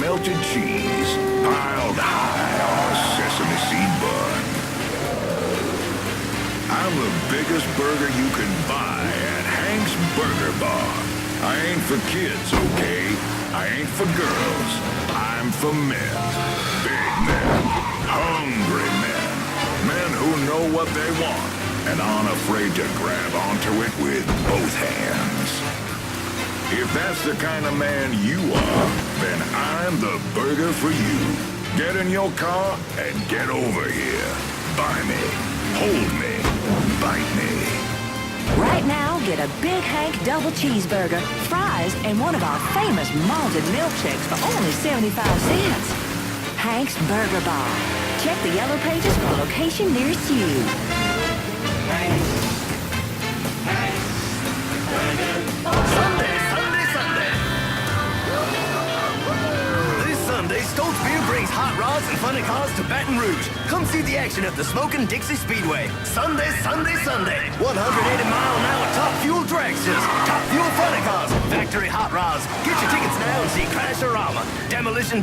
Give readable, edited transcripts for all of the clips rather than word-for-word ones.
melted cheese piled high on a sesame seed bun. I'm the biggest burger you can buy at Hank's Burger Bar. I ain't for kids, okay? I ain't for girls. I'm for men. Big men. Hungry men. Men who know what they want and aren't afraid to grab onto it with both hands. If that's the kind of man you are, then I'm the burger for you. Get in your car and get over here. Buy me. Hold me. Bite me. Right now, get a Big Hank double cheeseburger, fries, and one of our famous malted milkshakes for only 75 cents. Hank's Burger Bar. Check the yellow pages for a location nearest you. Sunday, Sunday, Sunday. This Sunday, Stoltz Beer brings hot rods and funny cars to Baton Rouge. Come see the action at the Smokin' Dixie Speedway. Sunday, Sunday, Sunday. 180-mile-an-hour top fuel dragsters, top fuel funny cars, factory hot rods. Get your tickets now and see Crash-O-Rama. Demolition...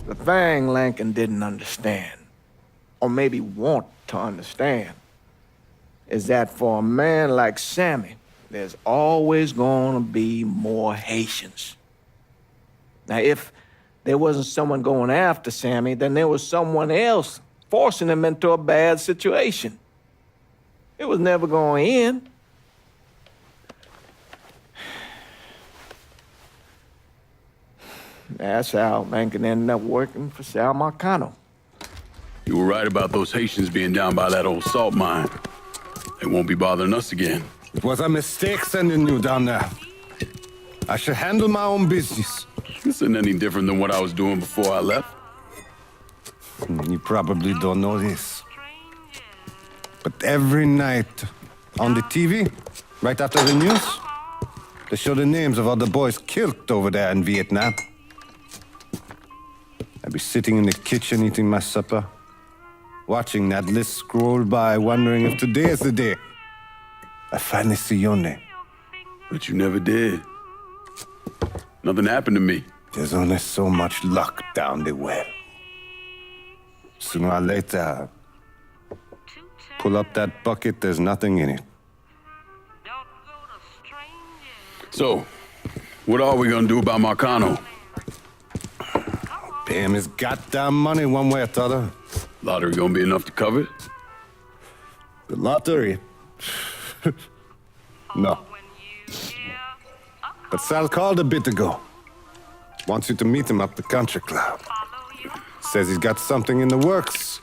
The thing Lincoln didn't understand, or maybe want to understand, is that for a man like Sammy, there's always gonna be more Haitians. Now, if there wasn't someone going after Sammy, then there was someone else forcing him into a bad situation. It was never going to end. That's how Lincoln ended up working for Sal Marcano. You were right about those Haitians being down by that old salt mine. They won't be bothering us again. It was a mistake sending you down there. I should handle my own business. This isn't any different than what I was doing before I left. You probably don't know this. But every night on the TV, right after the news, they show the names of all the boys killed over there in Vietnam. I'd be sitting in the kitchen eating my supper, watching that list scroll by, wondering if today is the day I finally see your name. But you never did. Nothing happened to me. There's only so much luck down the well. Sooner or later, pull up that bucket, there's nothing in it. So, what are we gonna do about Marcano? Pay him his goddamn money one way or the other. Lottery gonna be enough to cover it? The lottery? No. But Sal called a bit ago. Wants you to meet him up the country club. Says he's got something in the works.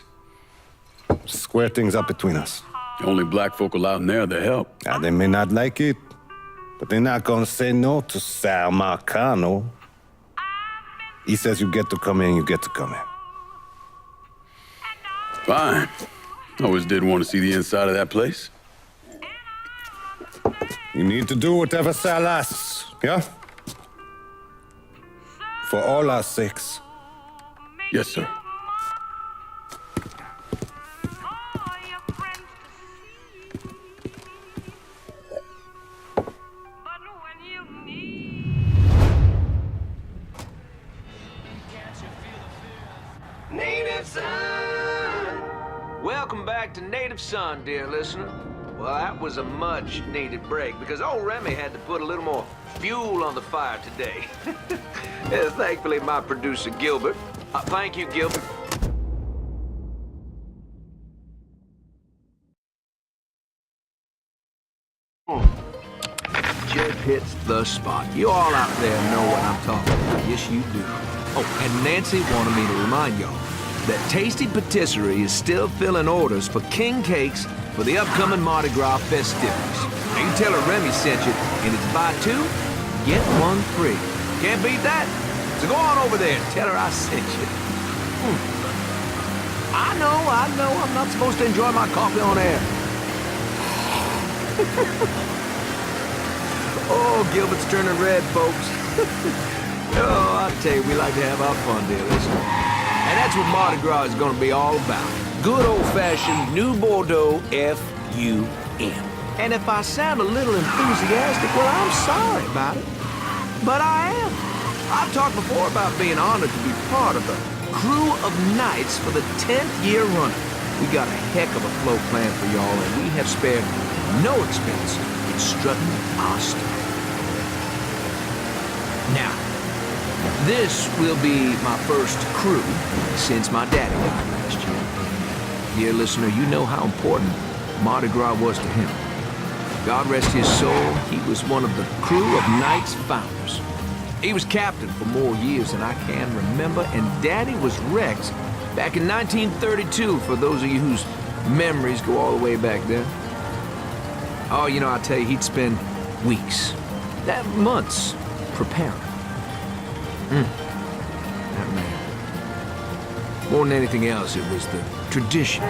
Square things up between us. The only black folk allowed in there to help. Now, they may not like it, but they're not gonna say no to Sal Marcano. He says you get to come in, you get to come in. Fine. I always did want to see the inside of that place. You need to do whatever Sal asks, yeah? For all our sakes. Yes, sir. Native Son! Welcome back to Native Son, dear listener. Well, that was a much-needed break because old Remy had to put a little more fuel on the fire today. Thankfully, my producer, Gilbert. Thank you, Gilbert. Just hits the spot. You all out there know what I'm talking about. Yes, you do. Oh, and Nancy wanted me to remind y'all that Tasty Patisserie is still filling orders for king cakes for the upcoming Mardi Gras festivities. You can tell her Remy sent you, and it's buy two, get one free. Can't beat that. So go on over there and tell her I sent you. I know, I'm not supposed to enjoy my coffee on air. Oh, Gilbert's turning red, folks. Oh, I tell you, we like to have our fun, dear listener. And that's what Mardi Gras is going to be all about. Good old-fashioned New Bordeaux F-U-M. And if I sound a little enthusiastic, well, I'm sorry about it. but I am. I've talked before about being honored to be part of the crew of knights for the 10th year running. We got a heck of a float planned for y'all, and we have spared no expense in strutting our stuff. Now, this will be my first crew since my daddy died last year. Dear listener, you know how important Mardi Gras was to him. God rest his soul, he was one of the crew of Knights founders. He was captain for more years than I can remember, and Daddy was Rex back in 1932, for those of you whose memories go all the way back then. Oh, you know, I'll tell you, he'd spend weeks, months, preparing. That man. More than anything else, it was the tradition.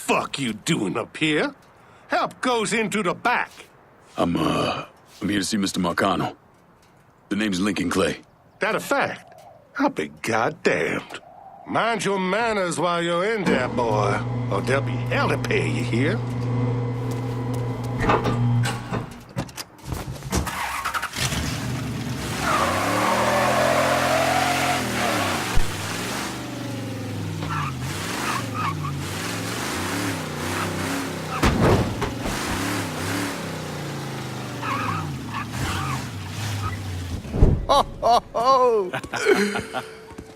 fuck you doing up here? Help goes into the back. I'm here to see Mr. Marcano. The name's Lincoln Clay. That a fact? I'll be goddamned. Mind your manners while you're in there, boy, or there'll be hell to pay you here.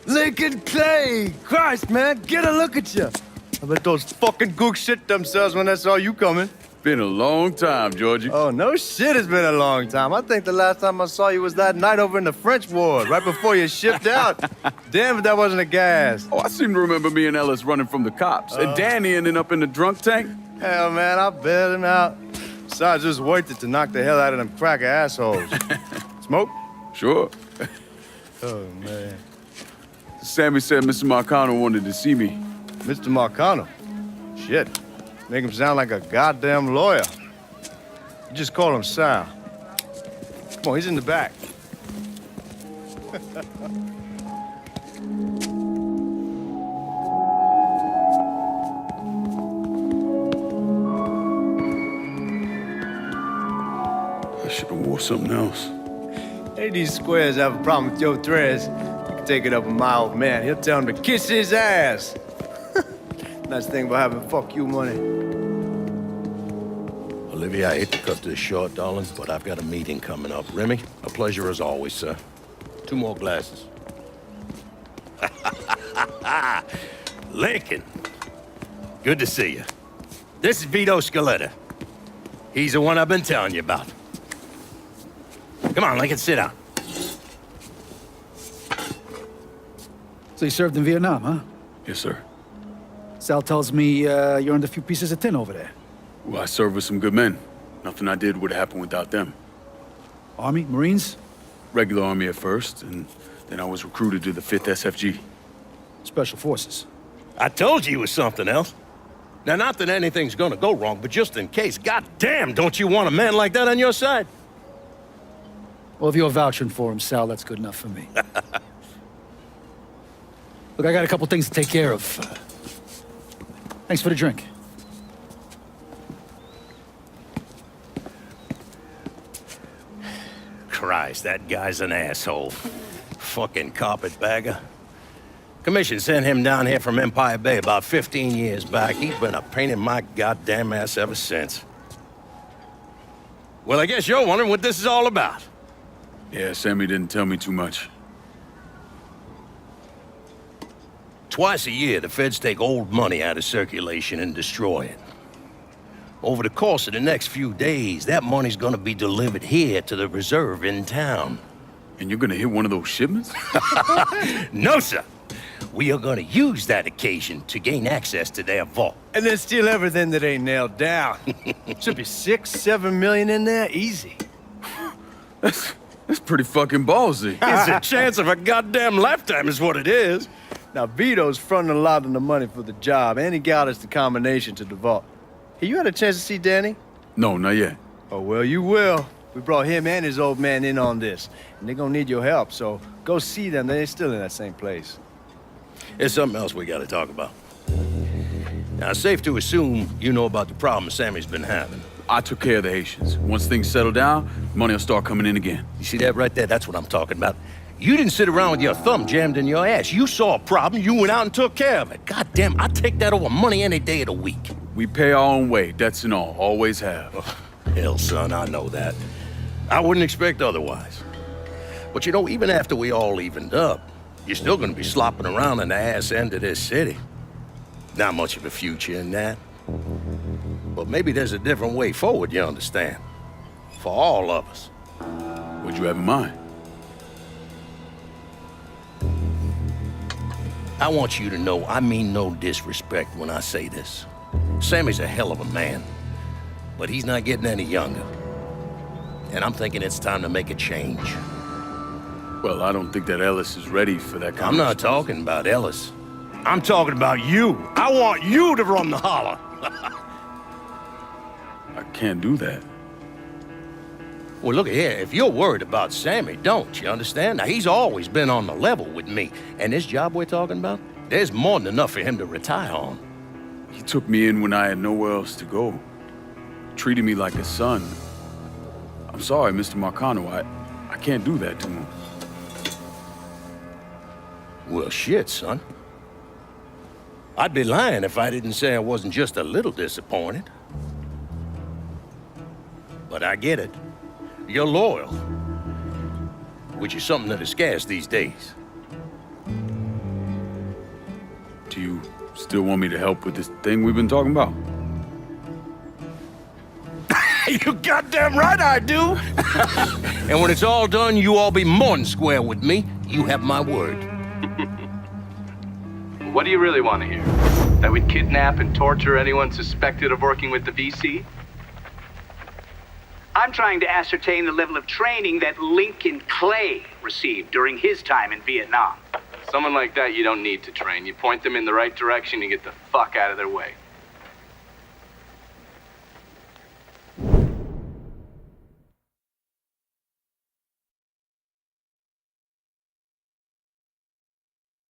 Lincoln Clay! Christ, man, get a look at you. I bet those fucking gooks shit themselves when they saw you coming. Been a long time, Georgie. Oh, no shit, it's been a long time. I think the last time I saw you was that night over in the French ward, right before you shipped out. Damn if that wasn't a gas. Oh, I seem to remember me and Ellis running from the cops, and Danny ending up in the drunk tank. Hell, man, I bailed him out. Besides, just worth it to knock the hell out of them cracker assholes. Smoke? Sure. Oh, man. Sammy said Mr. Marcano wanted to see me. Mr. Marcano? Shit. Make him sound like a goddamn lawyer. You just call him Sal. Come on, he's in the back. I should have wore something else. Hey, these squares have a problem with your threads. You can take it up with my old man. He'll tell him to kiss his ass. Nice thing about having fuck you money. Olivia, I hate to cut this short, darling, but I've got a meeting coming up. Remy, a pleasure as always, sir. 2 more glasses. Lincoln, good to see you. This is Vito Scaletta. He's the one I've been telling you about. Come on, Lincoln, sit down. So you served in Vietnam, huh? Yes, sir. Sal tells me you earned a few pieces of tin over there. Well, I served with some good men. Nothing I did would have happened without them. Army? Marines? Regular Army at first, and then I was recruited to the 5th SFG. Special Forces. I told you it was something else. Now, not that anything's gonna go wrong, but just in case, goddamn, don't you want a man like that on your side? Well, if you're vouching for him, Sal, that's good enough for me. Look, I got a couple things to take care of. Thanks for the drink. Christ, that guy's an asshole. Fucking carpetbagger. Commission sent him down here from Empire Bay about 15 years back. He's been a pain in my goddamn ass ever since. Well, I guess you're wondering what this is all about. Yeah, Sammy didn't tell me too much. Twice a year, the feds take old money out of circulation and destroy it. Over the course of the next few days, that money's gonna be delivered here to the reserve in town. And you're gonna hit one of those shipments? No, sir. We are gonna use that occasion to gain access to their vault. And then steal everything that ain't nailed down. Should be 6-7 million in there, easy. That's pretty fucking ballsy. It's a chance of a goddamn lifetime is what it is. Now, Vito's fronting a lot of the money for the job, and he got us the combination to the vault. Hey, you had a chance to see Danny? No, not yet. Oh, well, you will. We brought him and his old man in on this, and they're gonna need your help, so go see them. They're still in that same place. There's something else we gotta talk about. Now, it's safe to assume you know about the problem Sammy's been having. I took care of the Haitians. Once things settle down, money will start coming in again. You see that right there? That's what I'm talking about. You didn't sit around with your thumb jammed in your ass. You saw a problem, you went out and took care of it. God damn, I'd take that over money any day of the week. We pay our own way, debts and all. Always have. Oh, hell, son, I know that. I wouldn't expect otherwise. But you know, even after we all evened up, you're still gonna be slopping around in the ass end of this city. Not much of a future in that. But maybe there's a different way forward, you understand? For all of us. What'd you have in mind? I want you to know I mean no disrespect when I say this. Sammy's a hell of a man, but he's not getting any younger. And I'm thinking it's time to make a change. Well, I don't think that Ellis is ready for that kind I'm not talking about Ellis. I'm talking about you. I want you to run the holler. I can't do that. Well, look here, if you're worried about Sammy, don't, you understand? Now, he's always been on the level with me. And this job we're talking about, there's more than enough for him to retire on. He took me in when I had nowhere else to go. Treated me like a son. I'm sorry, Mr. Marcano. I can't do that to him. Well, shit, son. I'd be lying if I didn't say I wasn't just a little disappointed. But I get it. You're loyal. Which is something that is scarce these days. Do you still want me to help with this thing we've been talking about? You goddamn right I do! And when it's all done, you all be more than square with me. You have my word. What do you really want to hear? That we'd kidnap and torture anyone suspected of working with the VC? I'm trying to ascertain the level of training that Lincoln Clay received during his time in Vietnam. Someone like that you don't need to train. You point them in the right direction and get the fuck out of their way.